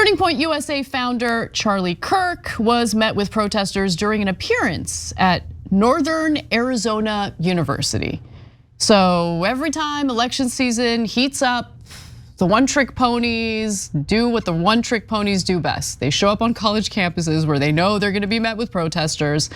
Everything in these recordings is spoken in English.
Turning Point USA founder Charlie Kirk was met with protesters during an appearance at Northern Arizona University. So every time election season heats up, the one-trick ponies do what the one-trick ponies do best. They show up on college campuses where they know they're gonna be met with protesters.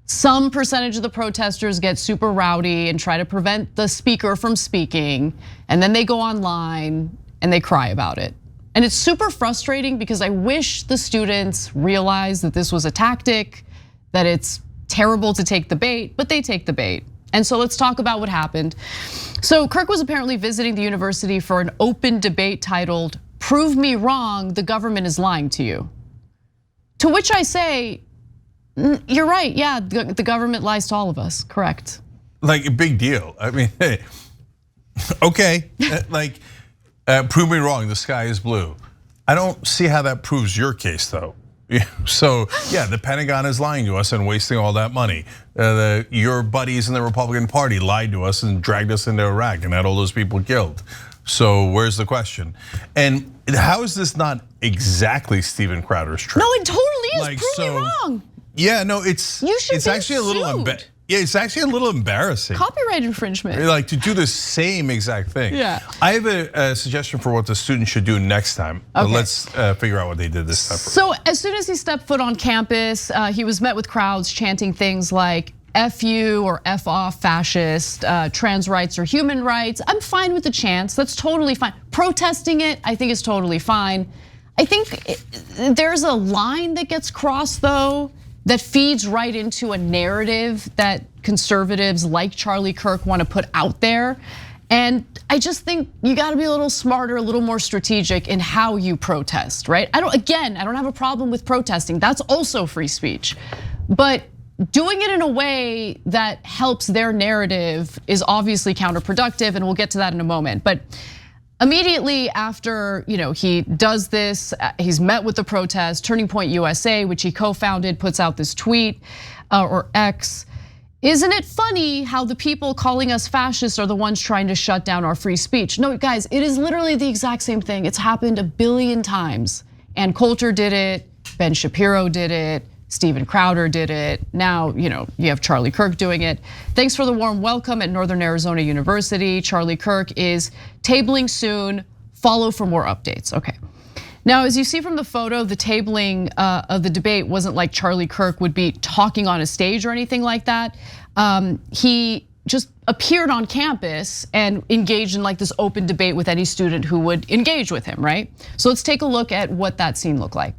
Some percentage of the protesters get super rowdy and try to prevent the speaker from speaking, and then they go online and they cry about it. And it's super frustrating because I wish the students realized that this was a tactic, that it's terrible to take the bait, but they take the bait. And so let's talk about what happened. So Kirk was apparently visiting the university for an open debate titled, "Prove Me Wrong, the Government is Lying to You." To which I say, you're right, yeah, the government lies to all of us, correct. Like a big deal. I mean, hey, okay, like prove me wrong, the sky is blue. I don't see how that proves your case though. So yeah, the Pentagon is lying to us and wasting all that money. Your buddies in the Republican Party lied to us and dragged us into Iraq and had all those people killed. So where's the question? And how is this not exactly Steven Crowder's trick? No, it totally is. Like, prove me wrong. Yeah, no, it's actually a little it's actually a little embarrassing. Copyright infringement. Like to do the same exact thing. Yeah. I have a suggestion for what the students should do next time. Okay. Let's figure out what they did this time. So as soon as he stepped foot on campus, he was met with crowds chanting things like F you or F off fascist, trans rights or human rights. I'm fine with the chants, that's totally fine. Protesting it, I think is totally fine. I think there's a line that gets crossed though, that feeds right into a narrative that conservatives like Charlie Kirk want to put out there. And I just think you gotta be a little smarter, a little more strategic in how you protest, right? I don't have a problem with protesting, that's also free speech. But doing it in a way that helps their narrative is obviously counterproductive, and we'll get to that in a moment. But immediately after he does this, he's met with the protest. Turning Point USA, which he co-founded, puts out this tweet, or X. Isn't it funny how the people calling us fascists are the ones trying to shut down our free speech? No, guys, it is literally the exact same thing. It's happened a billion times. Ann Coulter did it, Ben Shapiro did it, Steven Crowder did it. Now, you have Charlie Kirk doing it. Thanks for the warm welcome at Northern Arizona University. Charlie Kirk is tabling soon. Follow for more updates. Okay. Now, as you see from the photo, the tabling of the debate wasn't like Charlie Kirk would be talking on a stage or anything like that. He just appeared on campus and engaged in like this open debate with any student who would engage with him, right? So let's take a look at what that scene looked like.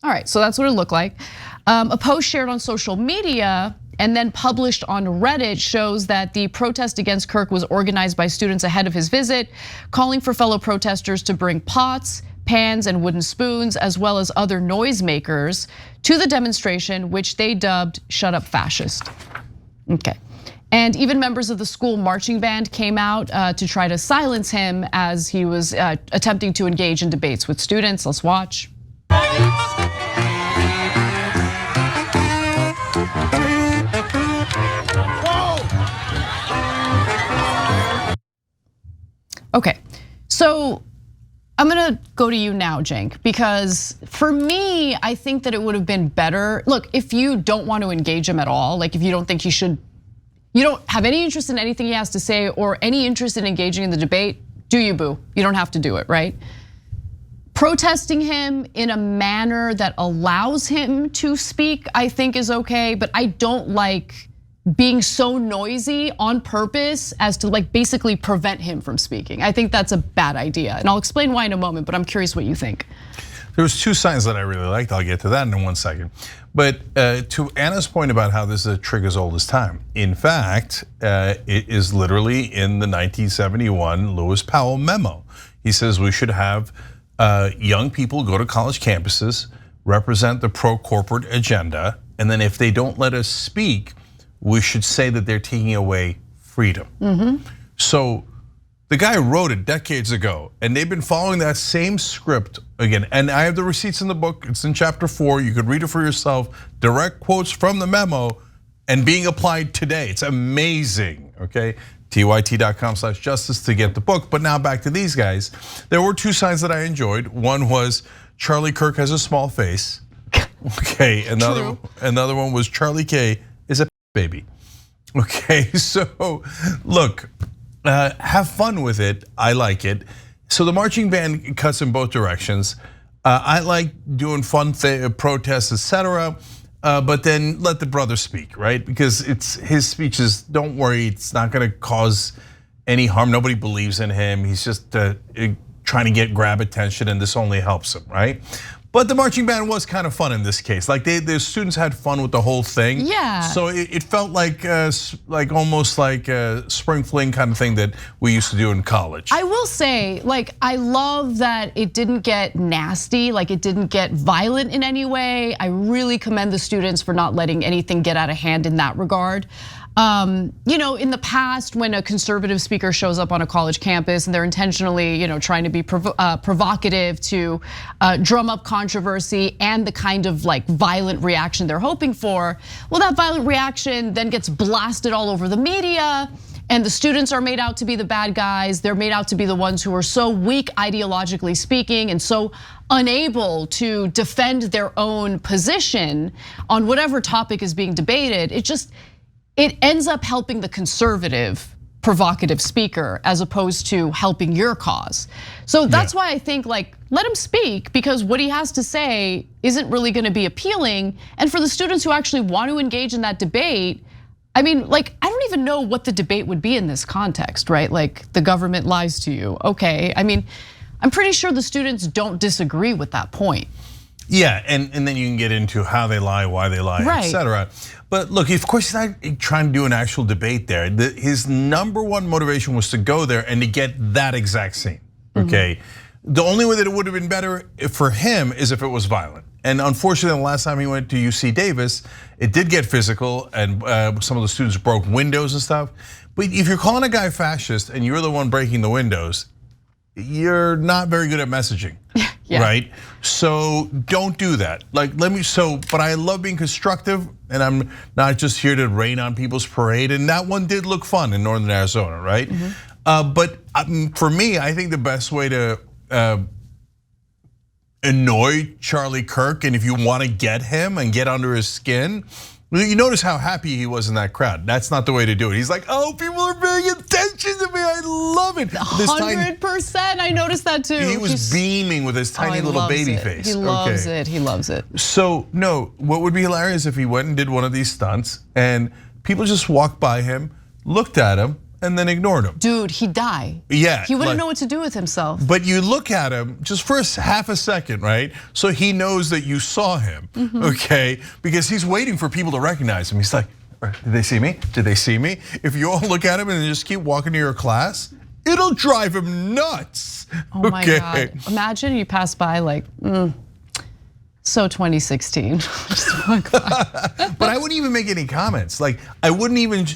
All right, so that's what it looked like. A post shared on social media and then published on Reddit shows that the protest against Kirk was organized by students ahead of his visit, calling for fellow protesters to bring pots, pans, and wooden spoons, as well as other noisemakers to the demonstration, which they dubbed "Shut Up Fascist." Okay. And even members of the school marching band came out to try to silence him as he was attempting to engage in debates with students. Let's watch. Okay, so I'm gonna go to you now, Cenk, because for me, I think that it would have been better. Look, if you don't want to engage him at all, like if you don't think he should, you don't have any interest in anything he has to say or any interest in engaging in the debate, do you, boo? You don't have to do it, right? Protesting him in a manner that allows him to speak, I think is okay, but I don't like being so noisy on purpose as to like basically prevent him from speaking. I think that's a bad idea, and I'll explain why in a moment, but I'm curious what you think. There was two signs that I really liked. I'll get to that in 1 second. But to Anna's point about how this is a trick as old as time. In fact, it is literally in the 1971 Lewis Powell memo. He says we should have young people go to college campuses, represent the pro-corporate agenda, and then if they don't let us speak, we should say that they're taking away freedom. So the guy wrote it decades ago, and they've been following that same script again. And I have the receipts in the book, it's in chapter 4, you could read it for yourself, direct quotes from the memo. and being applied today. It's amazing, okay? tyt.com/justice to get the book. But now back to these guys. There were two signs that I enjoyed. One was Charlie Kirk has a small face. Okay, another one was Charlie K is a baby. Okay, so look, have fun with it. I like it. So the marching band cuts in both directions. I like doing fun protests, etc. But then let the brother speak, right? Because it's his speeches. Don't worry, it's not going to cause any harm. Nobody believes in him. He's just trying to grab attention, and this only helps him, right? But the marching band was kind of fun in this case. Like the students had fun with the whole thing. Yeah. So it felt like almost like a spring fling kind of thing that we used to do in college. I will say, like, I love that it didn't get nasty, like it didn't get violent in any way. I really commend the students for not letting anything get out of hand in that regard. In the past, when a conservative speaker shows up on a college campus and they're intentionally, trying to be provocative to drum up controversy and the kind of like violent reaction they're hoping for, well, that violent reaction then gets blasted all over the media. And the students are made out to be the bad guys. They're made out to be the ones who are so weak ideologically speaking and so unable to defend their own position on whatever topic is being debated. It ends up helping the conservative, provocative speaker as opposed to helping your cause. So that's why I think like, let him speak, because what he has to say isn't really gonna be appealing. And for the students who actually want to engage in that debate, I mean, like, I don't even know what the debate would be in this context, right? Like, the government lies to you, okay. I mean, I'm pretty sure the students don't disagree with that point. Yeah, and then you can get into how they lie, why they lie, right, etc. But look, of course, he's not trying to do an actual debate there. His number one motivation was to go there and to get that exact scene, okay? The only way that it would have been better for him is if it was violent. And unfortunately, the last time he went to UC Davis, it did get physical and some of the students broke windows and stuff. But if you're calling a guy fascist and you're the one breaking the windows, you're not very good at messaging, right? So don't do that. Like, but I love being constructive, and I'm not just here to rain on people's parade. And that one did look fun in Northern Arizona, right? But for me, I think the best way to annoy Charlie Kirk, and if you want to get him and get under his skin, you notice how happy he was in that crowd. That's not the way to do it. He's like, oh, people are paying attention to me. I love it. 100%, I noticed that too. He was beaming with his tiny little baby face. He loves it, he loves it. So no, what would be hilarious if he went and did one of these stunts and people just walked by him, looked at him, and then ignored him. Dude, he'd die. Yeah. He wouldn't know what to do with himself. But you look at him just for half a second, right? So he knows that you saw him, okay? Because he's waiting for people to recognize him. He's like, did they see me? Did they see me? If you all look at him and just keep walking to your class, it'll drive him nuts. Oh my God, imagine you pass by like, so 2016. But I wouldn't even make any comments. Like, I wouldn't even,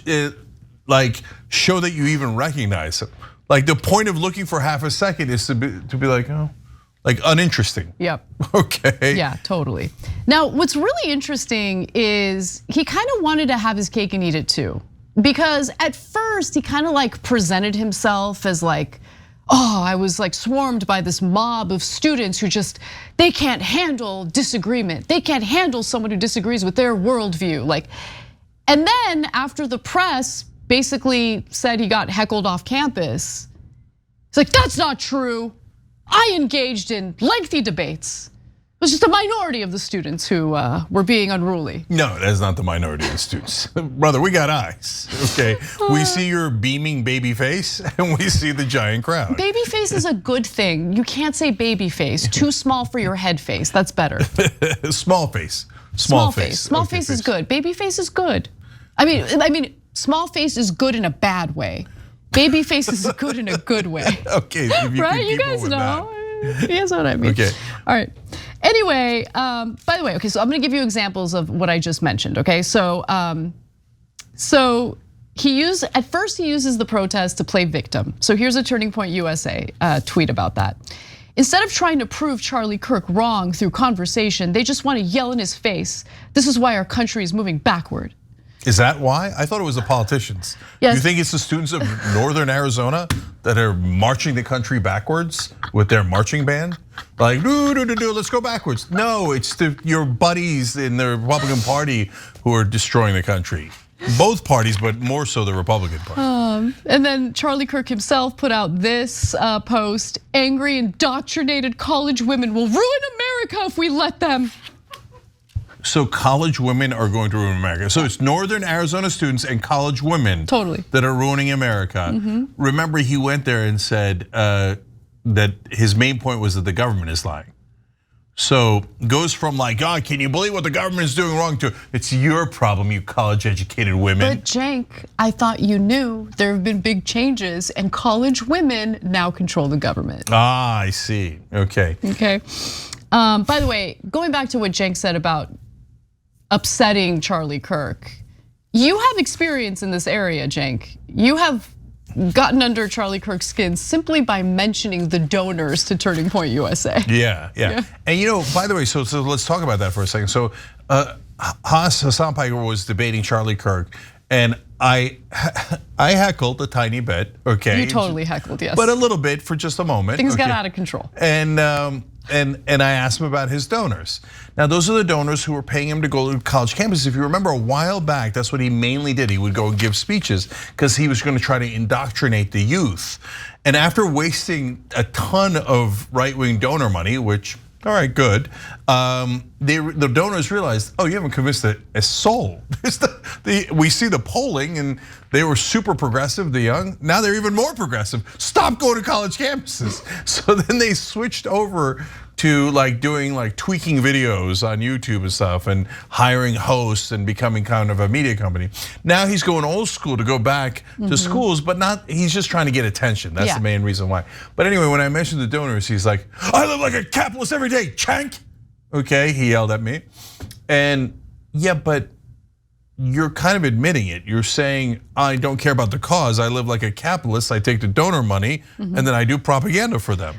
like, show that you even recognize him. Like, the point of looking for half a second is to be like, oh, like uninteresting. Yep. Okay. Yeah, totally. Now, what's really interesting is he kind of wanted to have his cake and eat it too. Because at first he kind of like presented himself as like, oh, I was like swarmed by this mob of students who they can't handle disagreement. They can't handle someone who disagrees with their worldview. Like, and then after the press basically said he got heckled off campus, he's like, that's not true. I engaged in lengthy debates. It was just a minority of the students who were being unruly. No, that's not the minority of the students. Brother, we got eyes, okay? We see your beaming baby face and we see the giant crowd. Baby face is a good thing. You can't say baby face, too small for your head face, that's better. Small face, small face. Small face is good, baby face is good. I mean, small face is good in a bad way. Baby face is good in a good way. Okay, if you right? You guys know. You guys know what I mean. Okay. All right. Anyway, by the way, okay, so I'm gonna give you examples of what I just mentioned, okay? So at first he uses the protest to play victim. So here's a Turning Point USA tweet about that. Instead of trying to prove Charlie Kirk wrong through conversation, they just want to yell in his face. This is why our country is moving backward. Is that why? I thought it was the politicians. Yes. You think it's the students of Northern Arizona that are marching the country backwards with their marching band? Like, let's go backwards. No, it's your buddies in the Republican Party who are destroying the country. Both parties, but more so the Republican Party. And then Charlie Kirk himself put out this post: angry, indoctrinated college women will ruin America if we let them. So college women are going to ruin America. So it's Northern Arizona students and college women that are ruining America. Remember, he went there and said that his main point was that the government is lying. So goes from like, God, can you believe what the government is doing wrong, to it's your problem, you college-educated women. But Cenk, I thought you knew there have been big changes and college women now control the government. Ah, I see, okay. Okay, by the way, going back to what Cenk said about upsetting Charlie Kirk, you have experience in this area, Cenk. You have gotten under Charlie Kirk's skin simply by mentioning the donors to Turning Point USA. Yeah. And by the way, so let's talk about that for a second. So Hassan Piker was debating Charlie Kirk, and I heckled a tiny bit, okay? You totally heckled, yes. But a little bit for just a moment. Things got out of control. And I asked him about his donors. Now, those are the donors who were paying him to go to college campuses. If you remember a while back, that's what he mainly did. He would go and give speeches because he was going to try to indoctrinate the youth. And after wasting a ton of right-wing donor money, which, all right, good. The donors realized, oh, you haven't convinced a soul. We see the polling, and they were super progressive, the young. Now they're even more progressive. Stop going to college campuses. So then they switched over to doing tweaking videos on YouTube and stuff, and hiring hosts and becoming kind of a media company. Now he's going old school to go back to schools, but not. He's just trying to get attention. That's the main reason why. But anyway, when I mentioned the donors, he's like, "I live like a capitalist every day, Cenk." Okay, he yelled at me, and yeah, but you're kind of admitting it. You're saying, I don't care about the cause. I live like a capitalist. I take the donor money and then I do propaganda for them.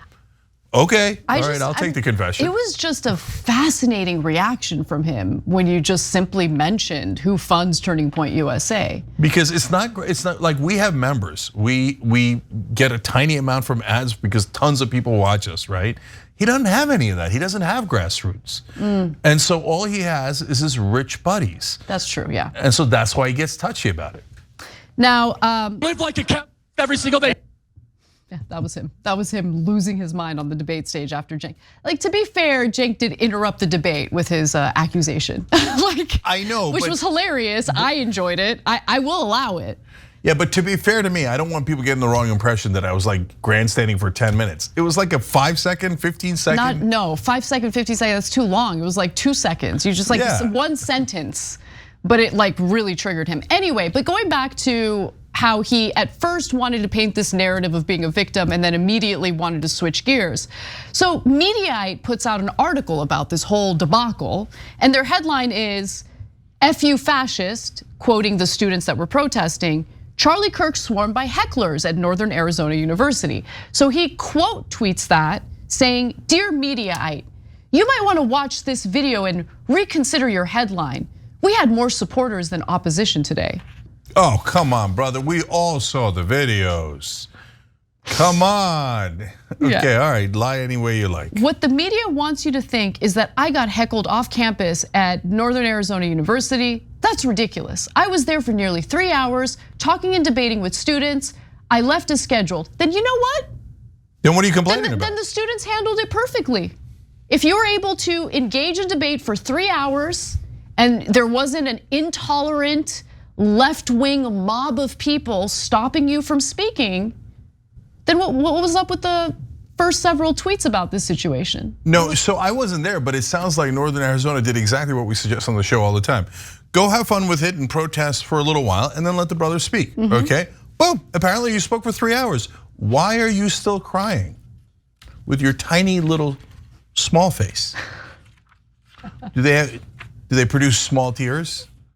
Okay, all right, I'll take the confession. It was just a fascinating reaction from him when you just simply mentioned who funds Turning Point USA. Because it's not like we have members. We get a tiny amount from ads because tons of people watch us, right? He doesn't have any of that. He doesn't have grassroots. And so all he has is his rich buddies. That's true, yeah. And so that's why he gets touchy about it. Now, live like a cat every single day. Yeah, that was him. That was him losing his mind on the debate stage after Cenk. To be fair, Cenk did interrupt the debate with his accusation. I know, which was hilarious. I enjoyed it. I will allow it. Yeah, but to be fair to me, I don't want people getting the wrong impression that I was grandstanding for 10 minutes. It was like a 5 second, 15 second. No, 5 second, 15 second, that's too long. It was like 2 seconds. You just one sentence, but it really triggered him. Anyway, but going back to how he at first wanted to paint this narrative of being a victim and then immediately wanted to switch gears. So Mediaite puts out an article about this whole debacle, and their headline is, "F you fascist," quoting the students that were protesting. Charlie Kirk swarmed by hecklers at Northern Arizona University. So he quote tweets that, saying, "Dear Mediaite, you might want to watch this video and reconsider your headline. We had more supporters than opposition today." Oh, come on, brother. We all saw the videos. Come on. Okay, all right, lie any way you like. What the media wants you to think is that I got heckled off campus at Northern Arizona University. That's ridiculous. I was there for nearly 3 hours talking and debating with students. I left as scheduled. Then you know what? Then what are you complaining about? Then the students handled it perfectly. If you're able to engage in debate for 3 hours and there wasn't an intolerant left-wing mob of people stopping you from speaking, then what was up with the first several tweets about this situation? No, so I wasn't there, but it sounds like Northern Arizona did exactly what we suggest on the show all the time. Go have fun with it and protest for a little while and then let the brothers speak, okay? Boom, apparently you spoke for 3 hours. Why are you still crying with your tiny little small face? Do they produce small tears?